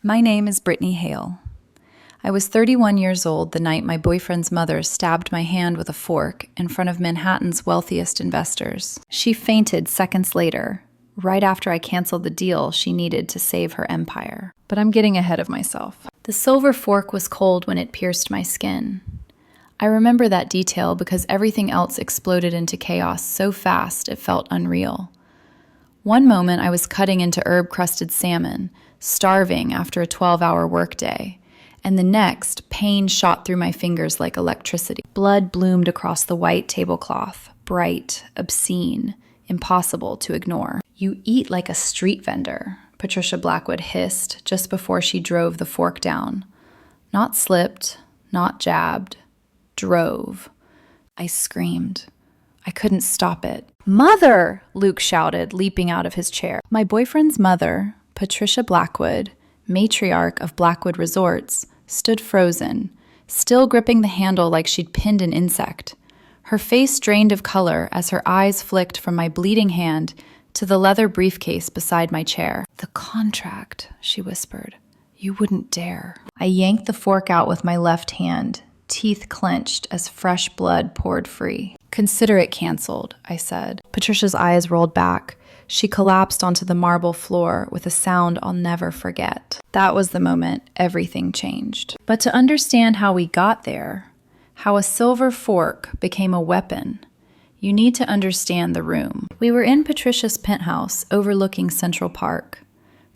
My name is Brittany Hale. I was 31 years old the night my boyfriend's mother stabbed my hand with a fork in front of Manhattan's wealthiest investors. She fainted seconds later, right after I canceled the deal she needed to save her empire. But I'm getting ahead of myself. The silver fork was cold when it pierced my skin. I remember that detail because everything else exploded into chaos so fast it felt unreal. One moment I was cutting into herb-crusted salmon, starving after a 12-hour workday, and the next, pain shot through my fingers like electricity. Blood bloomed across the white tablecloth, bright, obscene, impossible to ignore. "You eat like a street vendor," Patricia Blackwood hissed just before she drove the fork down. Not slipped, not jabbed, drove. I screamed. I couldn't stop it. "Mother!" Luke shouted, leaping out of his chair. My boyfriend's mother, Patricia Blackwood, matriarch of Blackwood Resorts, stood frozen, still gripping the handle like she'd pinned an insect. Her face drained of color as her eyes flicked from my bleeding hand to the leather briefcase beside my chair. "The contract," she whispered. "You wouldn't dare." I yanked the fork out with my left hand, teeth clenched as fresh blood poured free. "Consider it canceled," I said. Patricia's eyes rolled back. She collapsed onto the marble floor with a sound I'll never forget. That was the moment everything changed. But to understand how we got there, how a silver fork became a weapon, you need to understand the room. We were in Patricia's penthouse overlooking Central Park.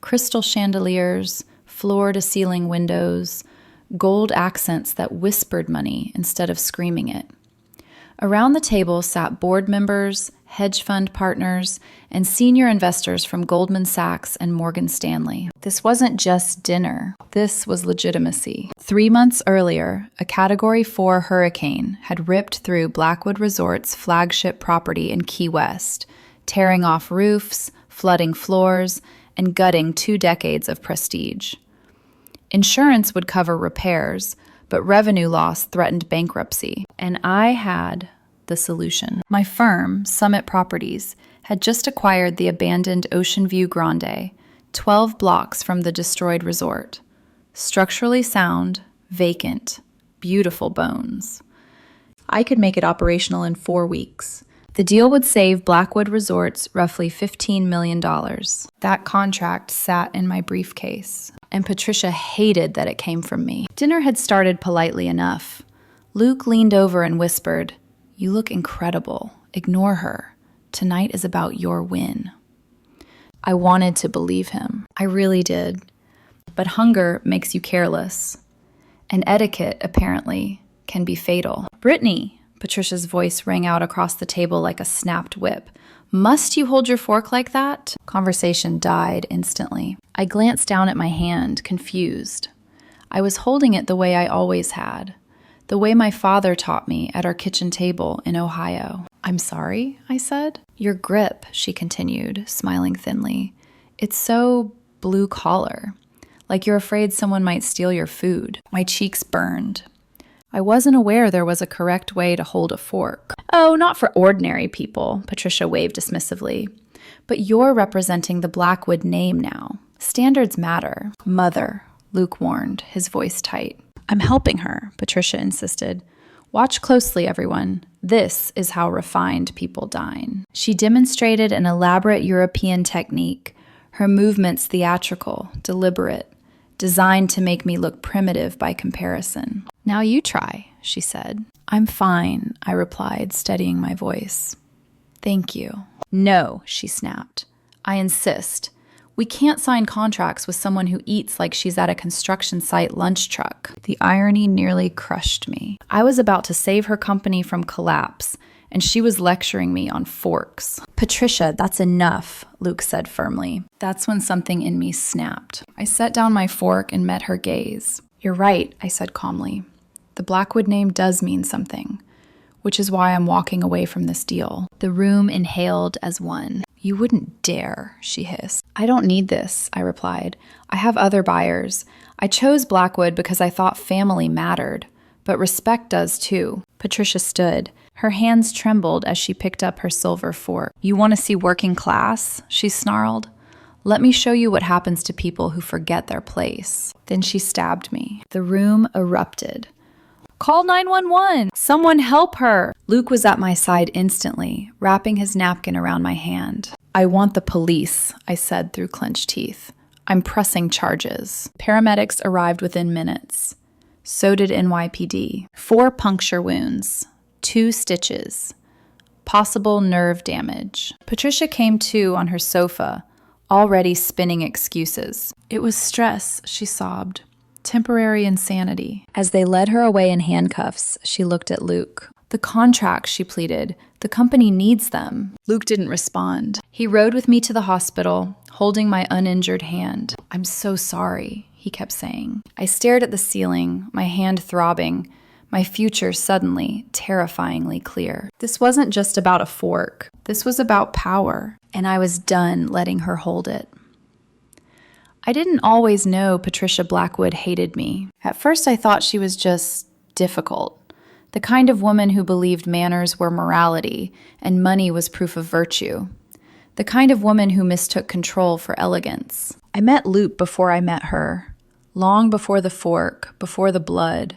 Crystal chandeliers, floor-to-ceiling windows, gold accents that whispered money instead of screaming it. Around the table sat board members, hedge fund partners, and senior investors from Goldman Sachs and Morgan Stanley. This wasn't just dinner. This was legitimacy. 3 months earlier, a Category 4 hurricane had ripped through Blackwood Resort's flagship property in Key West, tearing off roofs, flooding floors, and gutting 2 decades of prestige. Insurance would cover repairs, but revenue loss threatened bankruptcy, and I had the solution. My firm, Summit Properties, had just acquired the abandoned Ocean View Grande, 12 blocks from the destroyed resort. Structurally sound, vacant, beautiful bones. I could make it operational in 4 weeks. The deal would save Blackwood Resorts roughly $15 million. That contract sat in my briefcase, and Patricia hated that it came from me. Dinner had started politely enough. Luke leaned over and whispered, "You look incredible. Ignore her. Tonight is about your win." I wanted to believe him. I really did. But hunger makes you careless. And etiquette, apparently, can be fatal. "Brittany," Patricia's voice rang out across the table like a snapped whip. "Must you hold your fork like that?" Conversation died instantly. I glanced down at my hand, confused. I was holding it the way I always had. The way my father taught me at our kitchen table in Ohio. "I'm sorry," I said. "Your grip," she continued, smiling thinly. "It's so blue collar, like you're afraid someone might steal your food." My cheeks burned. I wasn't aware there was a correct way to hold a fork. "Oh, not for ordinary people," Patricia waved dismissively. "But you're representing the Blackwood name now. Standards matter." "Mother," Luke warned, his voice tight. "I'm helping her," Patricia insisted. "Watch closely, everyone. This is how refined people dine." She demonstrated an elaborate European technique, her movements theatrical, deliberate, designed to make me look primitive by comparison. "Now you try," she said. "I'm fine," I replied, steadying my voice. "Thank you." "No," she snapped. "I insist. We can't sign contracts with someone who eats like she's at a construction site lunch truck." The irony nearly crushed me. I was about to save her company from collapse, and she was lecturing me on forks. "Patricia, that's enough," Luke said firmly. That's when something in me snapped. I set down my fork and met her gaze. "You're right," I said calmly. "The Blackwood name does mean something, which is why I'm walking away from this deal." The room inhaled as one. "You wouldn't dare," she hissed. "I don't need this," I replied. "I have other buyers. I chose Blackwood because I thought family mattered, but respect does too." Patricia stood. Her hands trembled as she picked up her silver fork. "You want to see working class?" she snarled. Let me show you what happens to people who forget their place. Then she stabbed me. The room erupted. Call 911! Someone help her! Luke was at my side instantly, wrapping his napkin around my hand. I want the police, I said through clenched teeth. I'm pressing charges. Paramedics arrived within minutes. So did NYPD. 4 puncture wounds, 2 stitches, possible nerve damage. Patricia came to on her sofa, already spinning excuses. It was stress, she sobbed. Temporary insanity. As they led her away in handcuffs, she looked at Luke. The contracts, she pleaded. The company needs them. Luke didn't respond. He rode with me to the hospital, holding my uninjured hand. I'm so sorry, he kept saying. I stared at the ceiling, my hand throbbing, my future suddenly, terrifyingly clear. This wasn't just about a fork. This was about power, and I was done letting her hold it. I didn't always know Patricia Blackwood hated me. At first I thought she was just difficult, the kind of woman who believed manners were morality and money was proof of virtue, the kind of woman who mistook control for elegance. I met Luke before I met her, long before the fork, before the blood,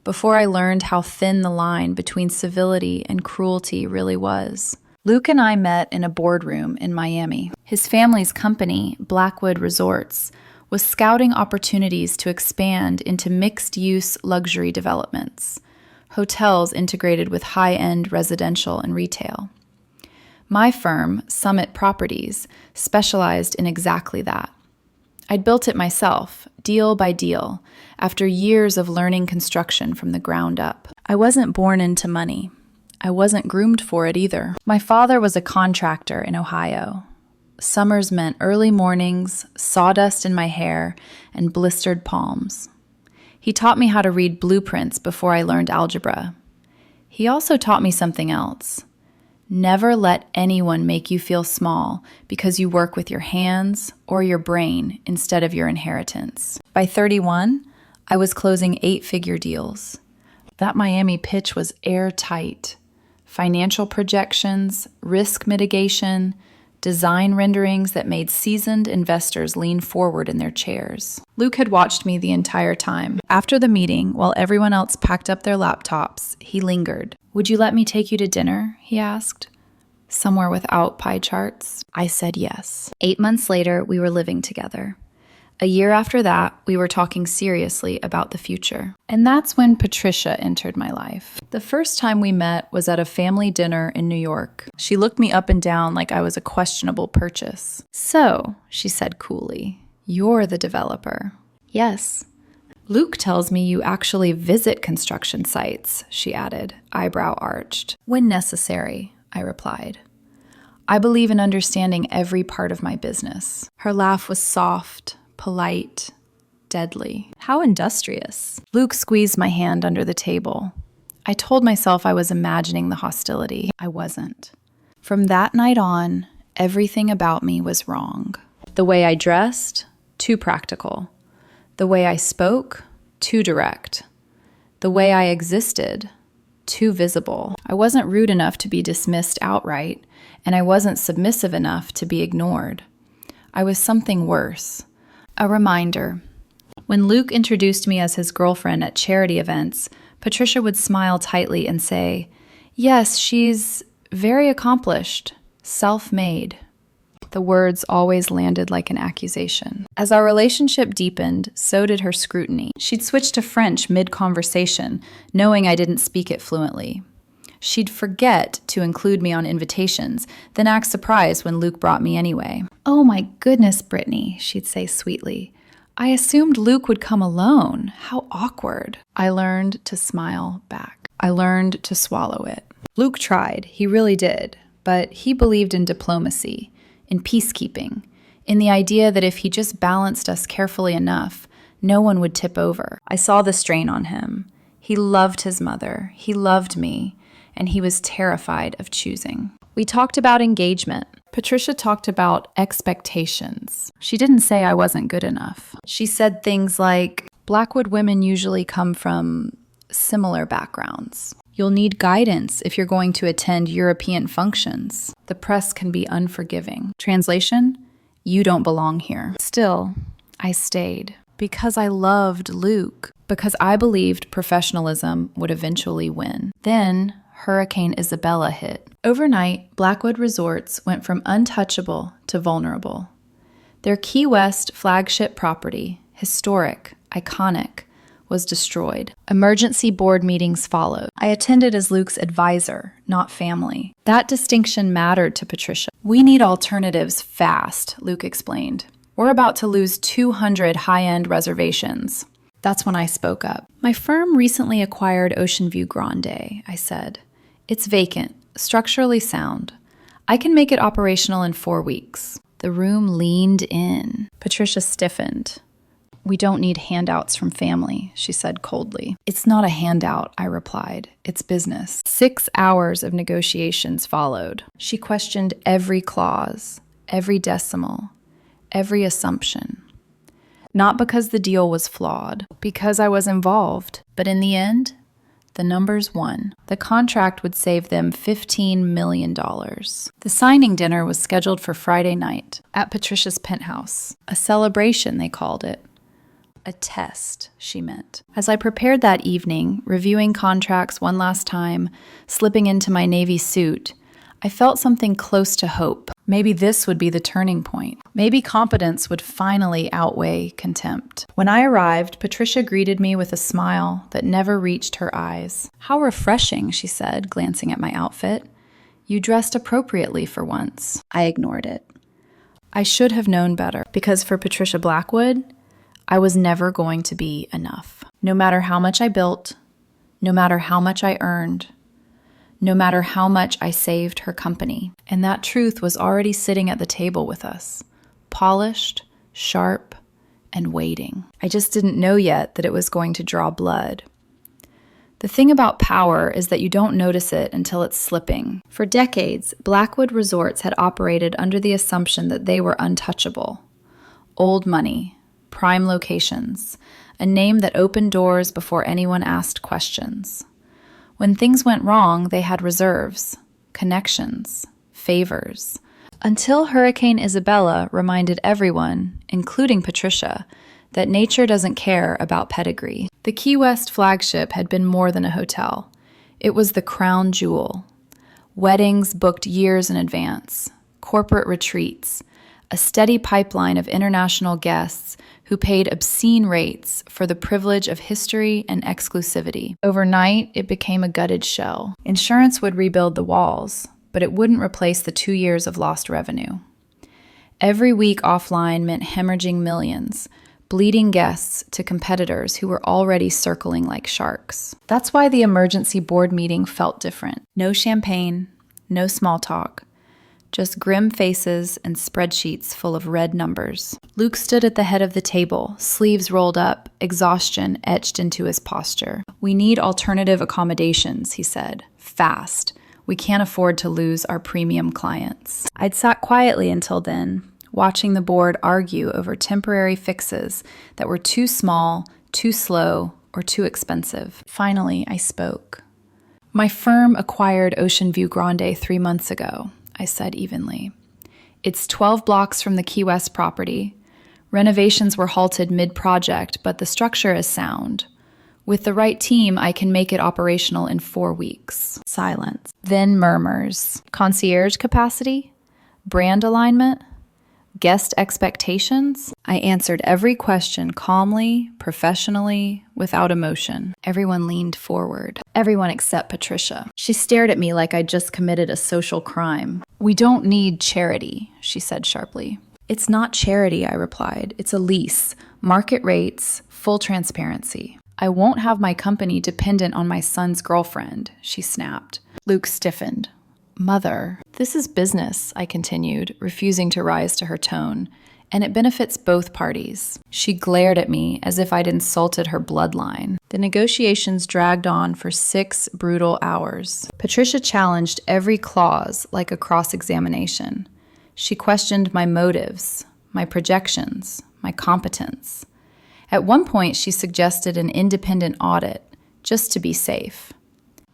before I learned how thin the line between civility and cruelty really was. Luke and I met in a boardroom in Miami. His family's company, Blackwood Resorts, was scouting opportunities to expand into mixed-use luxury developments, hotels integrated with high-end residential and retail. My firm, Summit Properties, specialized in exactly that. I'd built it myself, deal by deal, after years of learning construction from the ground up. I wasn't born into money. I wasn't groomed for it either. My father was a contractor in Ohio. Summers meant early mornings, sawdust in my hair, and blistered palms. He taught me how to read blueprints before I learned algebra. He also taught me something else. Never let anyone make you feel small because you work with your hands or your brain instead of your inheritance. By 31, I was closing 8-figure deals. That Miami pitch was airtight. Financial projections, risk mitigation, design renderings that made seasoned investors lean forward in their chairs. Luke had watched me the entire time. After the meeting, while everyone else packed up their laptops, he lingered. "Would you let me take you to dinner?" he asked. "Somewhere without pie charts?" I said yes. 8 months later, we were living together. A year after that, we were talking seriously about the future. And that's when Patricia entered my life. The first time we met was at a family dinner in New York. She looked me up and down like I was a questionable purchase. "So," she said coolly, "you're the developer." "Yes." "Luke tells me you actually visit construction sites," she added, eyebrow arched. "When necessary," I replied. "I believe in understanding every part of my business." Her laugh was soft, polite, deadly. How industrious. Luke squeezed my hand under the table. I told myself I was imagining the hostility. I wasn't. From that night on, everything about me was wrong. The way I dressed, too practical. The way I spoke, too direct. The way I existed, too visible. I wasn't rude enough to be dismissed outright, and I wasn't submissive enough to be ignored. I was something worse. A reminder. When Luke introduced me as his girlfriend at charity events, Patricia would smile tightly and say, "Yes, she's very accomplished, self-made." The words always landed like an accusation. As our relationship deepened, so did her scrutiny. She'd switch to French mid-conversation, knowing I didn't speak it fluently. She'd forget to include me on invitations, then act surprised when Luke brought me anyway. "Oh my goodness, Brittany," she'd say sweetly. "I assumed Luke would come alone. How awkward." I learned to smile back. I learned to swallow it. Luke tried, he really did, but he believed in diplomacy, in peacekeeping, in the idea that if he just balanced us carefully enough, no one would tip over. I saw the strain on him. He loved his mother, he loved me, and he was terrified of choosing. We talked about engagement. Patricia talked about expectations. She didn't say I wasn't good enough. She said things like, "Blackwood women usually come from similar backgrounds. You'll need guidance if you're going to attend European functions. The press can be unforgiving." Translation: You don't belong here. Still, I stayed because I loved Luke, because I believed professionalism would eventually win. Then Hurricane Isabella hit. Overnight, Blackwood Resorts went from untouchable to vulnerable. Their Key West flagship property, historic, iconic, was destroyed. Emergency board meetings followed. I attended as Luke's advisor, not family. That distinction mattered to Patricia. We need alternatives fast, Luke explained. We're about to lose 200 high-end reservations. That's when I spoke up. My firm recently acquired Ocean View Grande, I said. It's vacant, structurally sound. I can make it operational in 4 weeks. The room leaned in. Patricia stiffened. We don't need handouts from family, she said coldly. It's not a handout, I replied. It's business. 6 hours of negotiations followed. She questioned every clause, every decimal, every assumption. Not because the deal was flawed, because I was involved. But in the end, the numbers won. The contract would save them $15 million. The signing dinner was scheduled for Friday night at Patricia's penthouse. A celebration, they called it. A test, she meant. As I prepared that evening, reviewing contracts one last time, slipping into my navy suit, I felt something close to hope. Maybe this would be the turning point. Maybe competence would finally outweigh contempt. When I arrived, Patricia greeted me with a smile that never reached her eyes. How refreshing, she said, glancing at my outfit. You dressed appropriately for once. I ignored it. I should have known better, because for Patricia Blackwood, I was never going to be enough. No matter how much I built, no matter how much I earned, no matter how much I saved her company. And that truth was already sitting at the table with us, polished, sharp, and waiting. I just didn't know yet that it was going to draw blood. The thing about power is that you don't notice it until it's slipping. For decades, Blackwood Resorts had operated under the assumption that they were untouchable. Old money, prime locations, a name that opened doors before anyone asked questions. When things went wrong, they had reserves, connections, favors. Until Hurricane Isabella reminded everyone, including Patricia, that nature doesn't care about pedigree. The Key West flagship had been more than a hotel. It was the crown jewel. Weddings booked years in advance, corporate retreats, a steady pipeline of international guests who paid obscene rates for the privilege of history and exclusivity. Overnight, it became a gutted shell. Insurance would rebuild the walls, but it wouldn't replace the 2 years of lost revenue. Every week offline meant hemorrhaging millions, bleeding guests to competitors who were already circling like sharks. That's why the emergency board meeting felt different. No champagne, no small talk. Just grim faces and spreadsheets full of red numbers. Luke stood at the head of the table, sleeves rolled up, exhaustion etched into his posture. We need alternative accommodations, he said. Fast. We can't afford to lose our premium clients. I'd sat quietly until then, watching the board argue over temporary fixes that were too small, too slow, or too expensive. Finally, I spoke. My firm acquired Ocean View Grande 3 months ago, I said evenly. It's 12 blocks from the Key West property. Renovations were halted mid-project, but the structure is sound. With the right team, I can make it operational in 4 weeks. Silence. Then murmurs. Concierge capacity? Brand alignment? Guest expectations? I answered every question calmly, professionally, without emotion. Everyone leaned forward. Everyone except Patricia. She stared at me like I'd just committed a social crime. We don't need charity, she said sharply. It's not charity, I replied. It's a lease. Market rates, full transparency. I won't have my company dependent on my son's girlfriend, she snapped. Luke stiffened. Mother, this is business, I continued, refusing to rise to her tone, and it benefits both parties. She glared at me as if I'd insulted her bloodline. The negotiations dragged on for 6 brutal hours. Patricia challenged every clause like a cross-examination. She questioned my motives, my projections, my competence. At one point, she suggested an independent audit, just to be safe.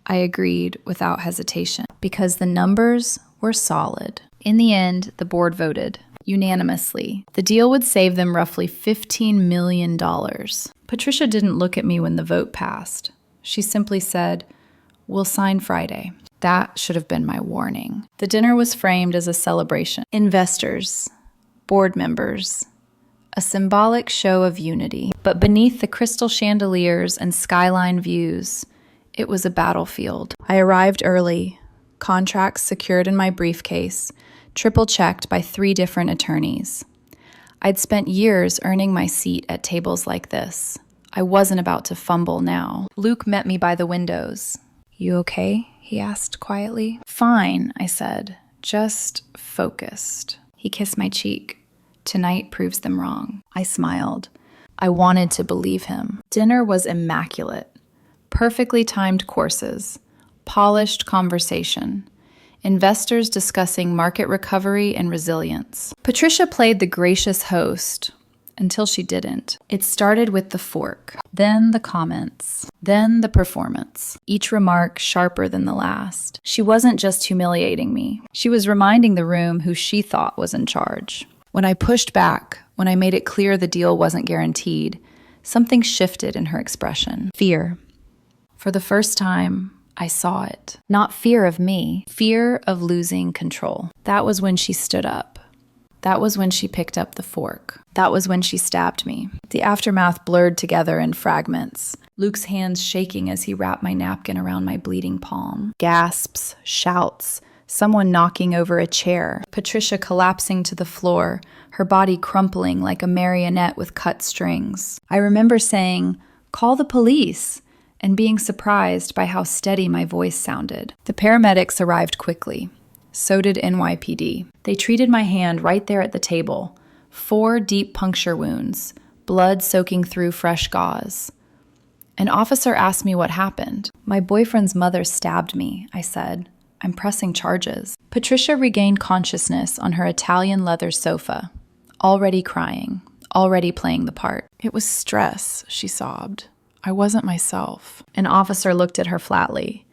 I agreed without hesitation, because the numbers were solid. In the end, the board voted. unanimously. The deal would save them roughly $15 million. Patricia didn't look at me when the vote passed. She simply said, "We'll sign Friday." That should have been my warning. The dinner was framed as a celebration. Investors, board members, a symbolic show of unity. But beneath the crystal chandeliers and skyline views, it was a battlefield. I arrived early, contracts secured in my briefcase, triple-checked by 3 different attorneys. I'd spent years earning my seat at tables like this. I wasn't about to fumble now. Luke met me by the windows. "You okay?" he asked quietly. "Fine," I said, "just focused." He kissed my cheek. "Tonight proves them wrong." I smiled. I wanted to believe him. Dinner was immaculate. Perfectly timed courses, polished conversation, investors discussing market recovery and resilience. Patricia played the gracious host until she didn't. It started with the fork, then the comments, then the performance, each remark sharper than the last. She wasn't just humiliating me. She was reminding the room who she thought was in charge. When I pushed back, when I made it clear the deal wasn't guaranteed, something shifted in her expression. Fear. For the first time, I saw it. Not fear of me, fear of losing control. That was when she stood up. That was when she picked up the fork. That was when she stabbed me. The aftermath blurred together in fragments. Luke's hands shaking as he wrapped my napkin around my bleeding palm. Gasps, shouts, someone knocking over a chair. Patricia collapsing to the floor, her body crumpling like a marionette with cut strings. I remember saying, "Call the police," and being surprised by how steady my voice sounded. The paramedics arrived quickly. So did NYPD. They treated my hand right there at the table. 4 deep puncture wounds, blood soaking through fresh gauze. An officer asked me what happened. "My boyfriend's mother stabbed me," I said. "I'm pressing charges." Patricia regained consciousness on her Italian leather sofa, already crying, already playing the part. "It was stress," she sobbed. "I wasn't myself." An officer looked at her flatly.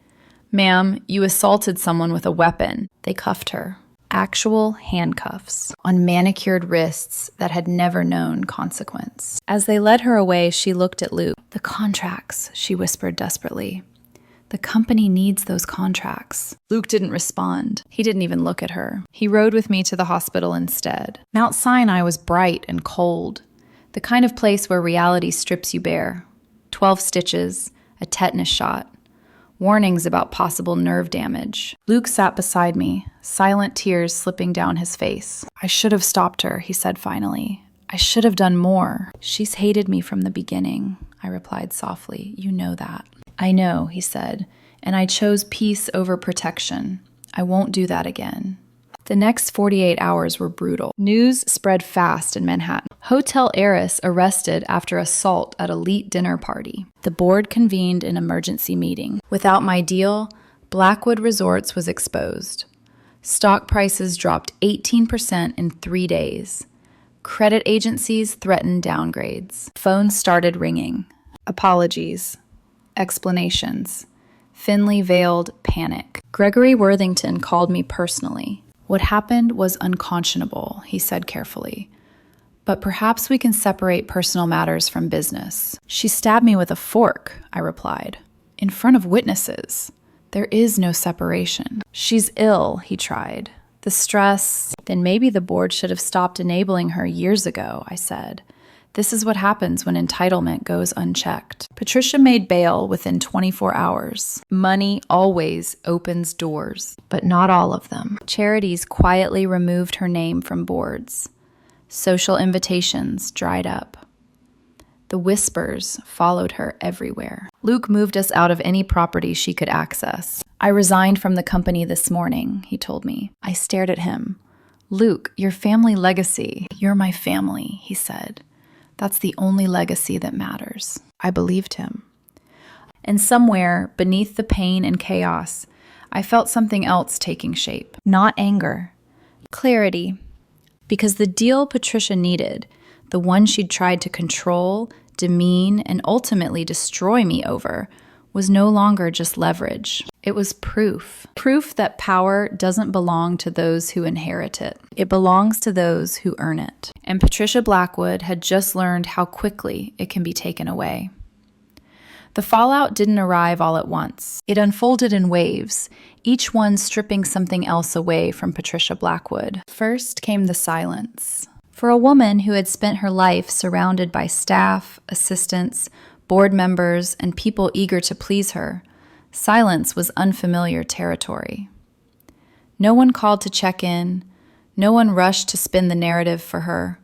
"Ma'am, you assaulted someone with a weapon." They cuffed her. Actual handcuffs on manicured wrists that had never known consequence. As they led her away, she looked at Luke. "The contracts," she whispered desperately. "The company needs those contracts." Luke didn't respond. He didn't even look at her. He rode with me to the hospital instead. Mount Sinai was bright and cold, the kind of place where reality strips you bare. 12 stitches, a tetanus shot, warnings about possible nerve damage. Luke sat beside me, silent tears slipping down his face. "I should have stopped her," he said finally. "I should have done more." "She's hated me from the beginning," I replied softly. "You know that." "I know," he said, "and I chose peace over protection. I won't do that again." The next 48 hours were brutal. News spread fast in Manhattan. Hotel heiress arrested after assault at elite dinner party. The board convened an emergency meeting. Without my deal, Blackwood Resorts was exposed. Stock prices dropped 18% in 3 days. Credit agencies threatened downgrades. Phones started ringing. Apologies. Explanations. Thinly veiled panic. Gregory Worthington called me personally. "What happened was unconscionable," he said carefully. "But perhaps we can separate personal matters from business." "She stabbed me with a fork," I replied. "In front of witnesses. There is no separation." "She's ill," he tried. "The stress." "Then maybe the board should have stopped enabling her years ago," I said. "This is what happens when entitlement goes unchecked." Patricia made bail within 24 hours. Money always opens doors, but not all of them. Charities quietly removed her name from boards. Social invitations dried up. The whispers followed her everywhere. Luke moved us out of any property she could access. "I resigned from the company this morning," he told me. I stared at him. "Luke, your family legacy." "You're my family," he said. "That's the only legacy that matters." I believed him. And somewhere, beneath the pain and chaos, I felt something else taking shape. Not anger. Clarity. Because the deal Patricia needed, the one she'd tried to control, demean, and ultimately destroy me over, was no longer just leverage. It was proof. Proof that power doesn't belong to those who inherit it. It belongs to those who earn it. And Patricia Blackwood had just learned how quickly it can be taken away. The fallout didn't arrive all at once. It unfolded in waves, each one stripping something else away from Patricia Blackwood. First came the silence. For a woman who had spent her life surrounded by staff, assistants, board members, and people eager to please her, silence was unfamiliar territory. No one called to check in. No one rushed to spin the narrative for her.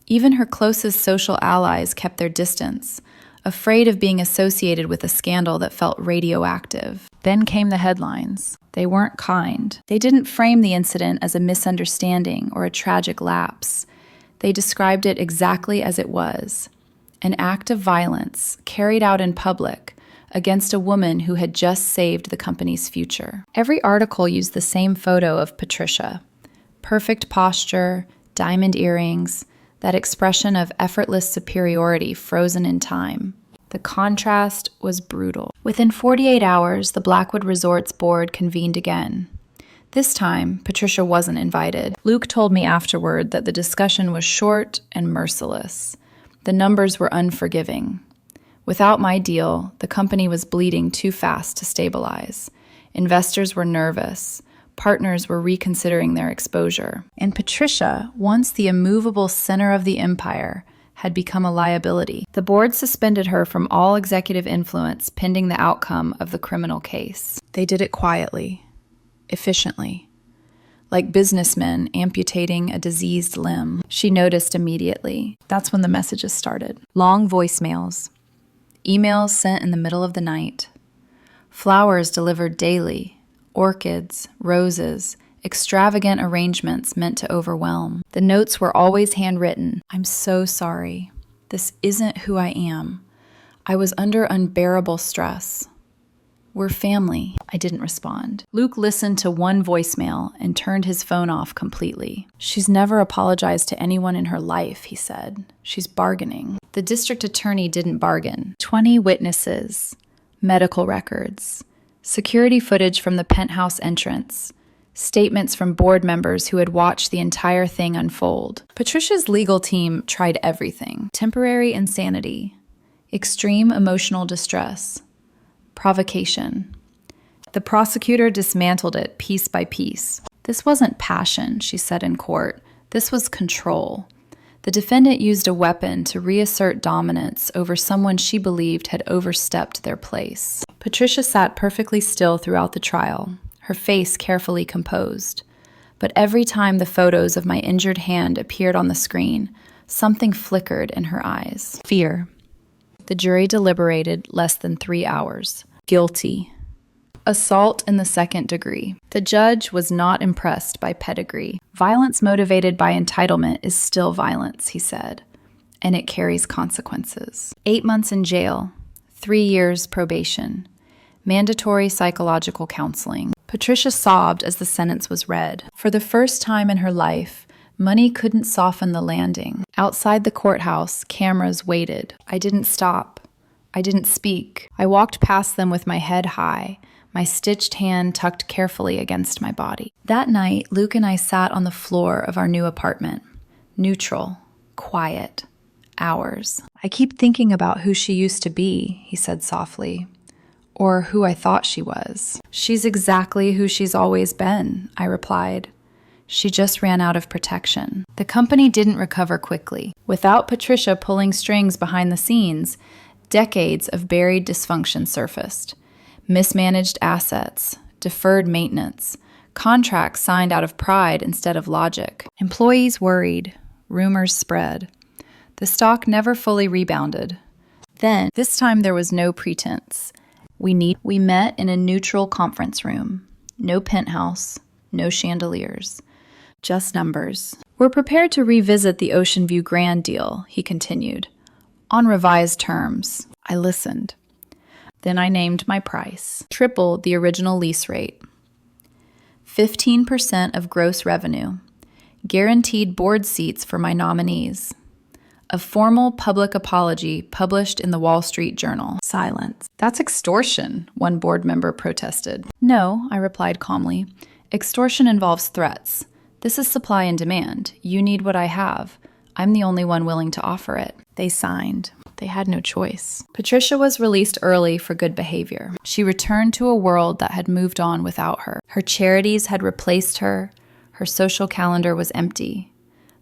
Even her closest social allies kept their distance, afraid of being associated with a scandal that felt radioactive. Then came the headlines. They weren't kind. They didn't frame the incident as a misunderstanding or a tragic lapse. They described it exactly as it was, an act of violence carried out in public against a woman who had just saved the company's future. Every article used the same photo of Patricia. Perfect posture, diamond earrings, that expression of effortless superiority frozen in time. The contrast was brutal. Within 48 hours, the Blackwood Resorts board convened again. This time, Patricia wasn't invited. Luke told me afterward that the discussion was short and merciless. The numbers were unforgiving. Without my deal, the company was bleeding too fast to stabilize. Investors were nervous. Partners were reconsidering their exposure. And Patricia, once the immovable center of the empire, had become a liability. The board suspended her from all executive influence pending the outcome of the criminal case. They did it quietly, efficiently, like businessmen amputating a diseased limb. She noticed immediately. That's when the messages started. Long voicemails, emails sent in the middle of the night, flowers delivered daily, orchids, roses, extravagant arrangements meant to overwhelm. The notes were always handwritten. I'm so sorry. This isn't who I am. I was under unbearable stress. We're family. I didn't respond. Luke listened to one voicemail and turned his phone off completely. She's never apologized to anyone in her life, he said. She's bargaining. The district attorney didn't bargain. 20 witnesses, medical records, security footage from the penthouse entrance, statements from board members who had watched the entire thing unfold. Patricia's legal team tried everything. Temporary insanity, extreme emotional distress, provocation. The prosecutor dismantled it piece by piece. This wasn't passion, she said in court. This was control. The defendant used a weapon to reassert dominance over someone she believed had overstepped their place. Patricia sat perfectly still throughout the trial, her face carefully composed. But every time the photos of my injured hand appeared on the screen, something flickered in her eyes. Fear. The jury deliberated less than 3 hours. Guilty. Assault in the second degree. The judge was not impressed by pedigree. Violence motivated by entitlement is still violence, he said, and it carries consequences. 8 months in jail, 3 years probation, mandatory psychological counseling. Patricia sobbed as the sentence was read. For the first time in her life, money couldn't soften the landing. Outside the courthouse, cameras waited. I didn't stop. I didn't speak. I walked past them with my head high, my stitched hand tucked carefully against my body. That night, Luke and I sat on the floor of our new apartment. Neutral, quiet, hours. I keep thinking about who she used to be, he said softly. Or who I thought she was. She's exactly who she's always been, I replied. She just ran out of protection. The company didn't recover quickly. Without Patricia pulling strings behind the scenes, decades of buried dysfunction surfaced. Mismanaged assets, deferred maintenance, contracts signed out of pride instead of logic. Employees worried. Rumors spread. The stock never fully rebounded. Then, this time there was no pretense. We met in a neutral conference room. No penthouse, no chandeliers. Just numbers. We're prepared to revisit the Ocean View Grand deal, he continued. On revised terms. I listened. Then I named my price. Triple the original lease rate. 15% of gross revenue. Guaranteed board seats for my nominees. A formal public apology published in the Wall Street Journal. Silence. That's extortion, one board member protested. No, I replied calmly. Extortion involves threats. This is supply and demand. You need what I have. I'm the only one willing to offer it. They signed. They had no choice. Patricia was released early for good behavior. She returned to a world that had moved on without her. Her charities had replaced her. Her social calendar was empty.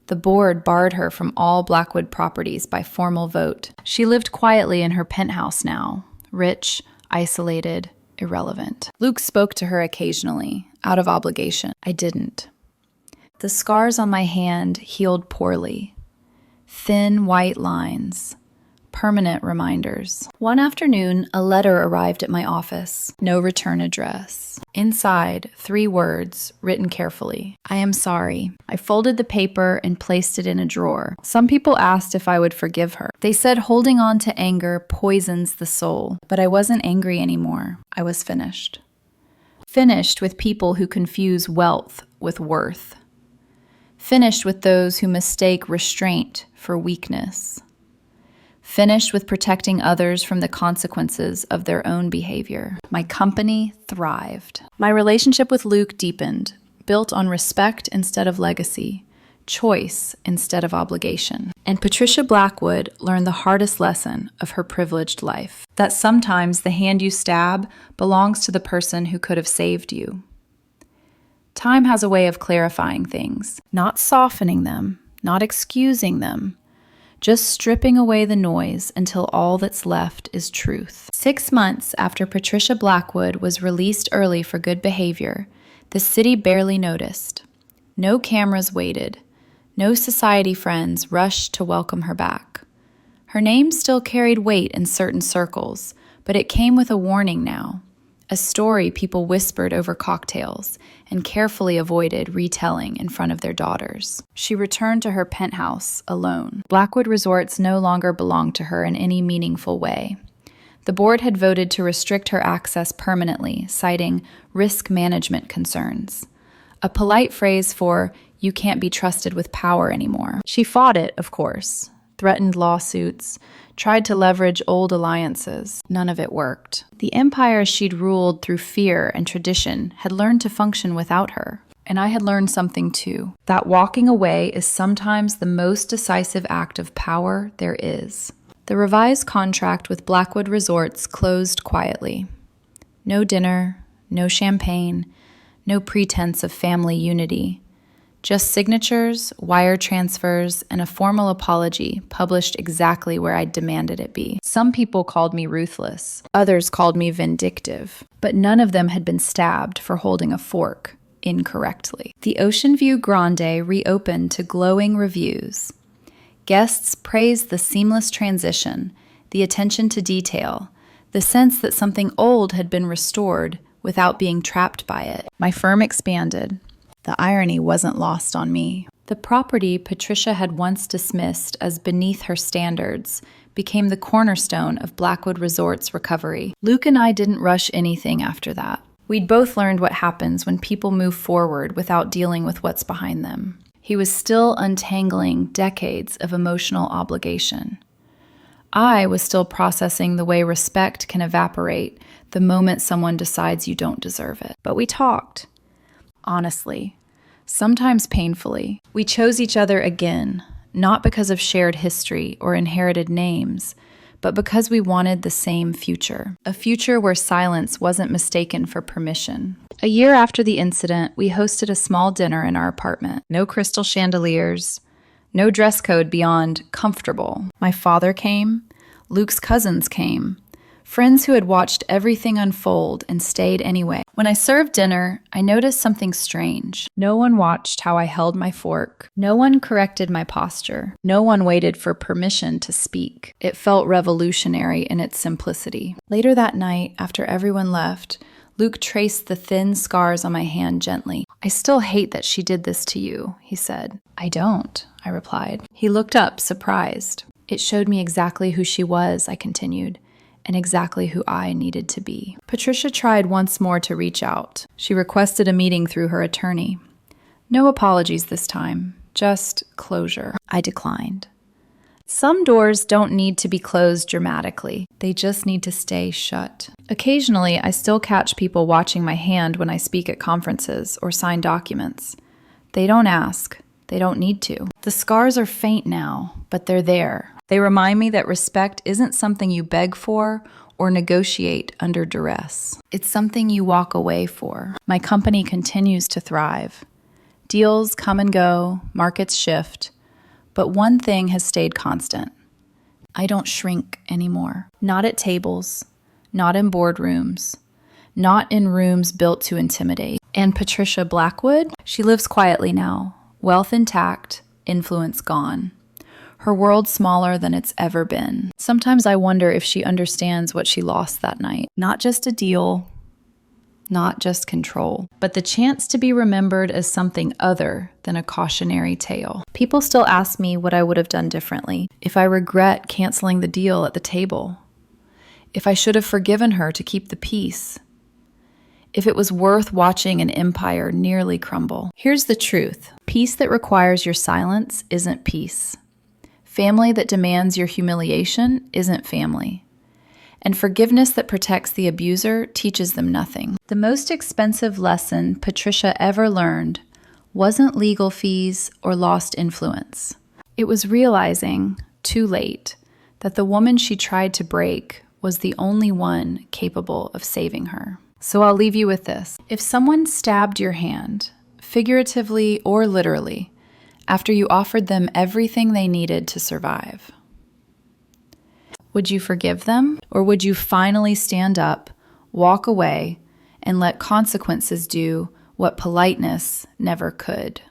The board barred her from all Blackwood properties by formal vote. She lived quietly in her penthouse now, rich, isolated, irrelevant. Luke spoke to her occasionally, out of obligation. I didn't. The scars on my hand healed poorly. Thin white lines. Permanent reminders. One afternoon, a letter arrived at my office. No return address. Inside, 3 words, written carefully. I am sorry. I folded the paper and placed it in a drawer. Some people asked if I would forgive her. They said holding on to anger poisons the soul. But I wasn't angry anymore. I was finished. Finished with people who confuse wealth with worth. Finished with those who mistake restraint for weakness. Finished with protecting others from the consequences of their own behavior. My company thrived. My relationship with Luke deepened, built on respect instead of legacy, choice instead of obligation. And Patricia Blackwood learned the hardest lesson of her privileged life, that sometimes the hand you stab belongs to the person who could have saved you. Time has a way of clarifying things, not softening them, not excusing them, just stripping away the noise until all that's left is truth. 6 months after Patricia Blackwood was released early for good behavior, the city barely noticed. No cameras waited. No society friends rushed to welcome her back. Her name still carried weight in certain circles, but it came with a warning now. A story people whispered over cocktails and carefully avoided retelling in front of their daughters. She returned to her penthouse alone. Blackwood Resorts no longer belonged to her in any meaningful way. The board had voted to restrict her access permanently, citing risk management concerns. A polite phrase for, you can't be trusted with power anymore. She fought it, of course, threatened lawsuits, tried to leverage old alliances. None of it worked. The empire she'd ruled through fear and tradition had learned to function without her. And I had learned something too, that walking away is sometimes the most decisive act of power there is. The revised contract with Blackwood Resorts closed quietly. No dinner, no champagne, no pretense of family unity. Just signatures, wire transfers, and a formal apology published exactly where I demanded it be. Some people called me ruthless. Others called me vindictive. But none of them had been stabbed for holding a fork incorrectly. The Ocean View Grande reopened to glowing reviews. Guests praised the seamless transition, the attention to detail, the sense that something old had been restored without being trapped by it. My firm expanded. The irony wasn't lost on me. The property Patricia had once dismissed as beneath her standards became the cornerstone of Blackwood Resorts' recovery. Luke and I didn't rush anything after that. We'd both learned what happens when people move forward without dealing with what's behind them. He was still untangling decades of emotional obligation. I was still processing the way respect can evaporate the moment someone decides you don't deserve it. But we talked. Honestly, sometimes painfully. We chose each other again, not because of shared history or inherited names, but because we wanted the same future. A future where silence wasn't mistaken for permission. A year after the incident, we hosted a small dinner in our apartment. No crystal chandeliers, no dress code beyond comfortable. My father came, Luke's cousins came, friends who had watched everything unfold and stayed anyway. When I served dinner, I noticed something strange. No one watched how I held my fork. No one corrected my posture. No one waited for permission to speak. It felt revolutionary in its simplicity. Later that night, after everyone left, Luke traced the thin scars on my hand gently. I still hate that she did this to you, he said. I don't, I replied. He looked up, surprised. It showed me exactly who she was, I continued, and exactly who I needed to be. Patricia tried once more to reach out. She requested a meeting through her attorney. No apologies this time, just closure. I declined. Some doors don't need to be closed dramatically. They just need to stay shut. Occasionally, I still catch people watching my hand when I speak at conferences or sign documents. They don't ask. They don't need to. The scars are faint now, but they're there. They remind me that respect isn't something you beg for or negotiate under duress. It's something you walk away for. My company continues to thrive. Deals come and go, markets shift, but one thing has stayed constant. I don't shrink anymore. Not at tables, not in boardrooms, not in rooms built to intimidate. And Patricia Blackwood, she lives quietly now, wealth intact, influence gone. Her world smaller than it's ever been. Sometimes I wonder if she understands what she lost that night. Not just a deal, not just control, but the chance to be remembered as something other than a cautionary tale. People still ask me what I would have done differently, if I regret canceling the deal at the table, if I should have forgiven her to keep the peace, if it was worth watching an empire nearly crumble. Here's the truth. Peace that requires your silence isn't peace. Family that demands your humiliation isn't family. And forgiveness that protects the abuser teaches them nothing. The most expensive lesson Patricia ever learned wasn't legal fees or lost influence. It was realizing, too late, that the woman she tried to break was the only one capable of saving her. So I'll leave you with this. If someone stabbed your hand, figuratively or literally, after you offered them everything they needed to survive, would you forgive them? Or would you finally stand up, walk away, and let consequences do what politeness never could?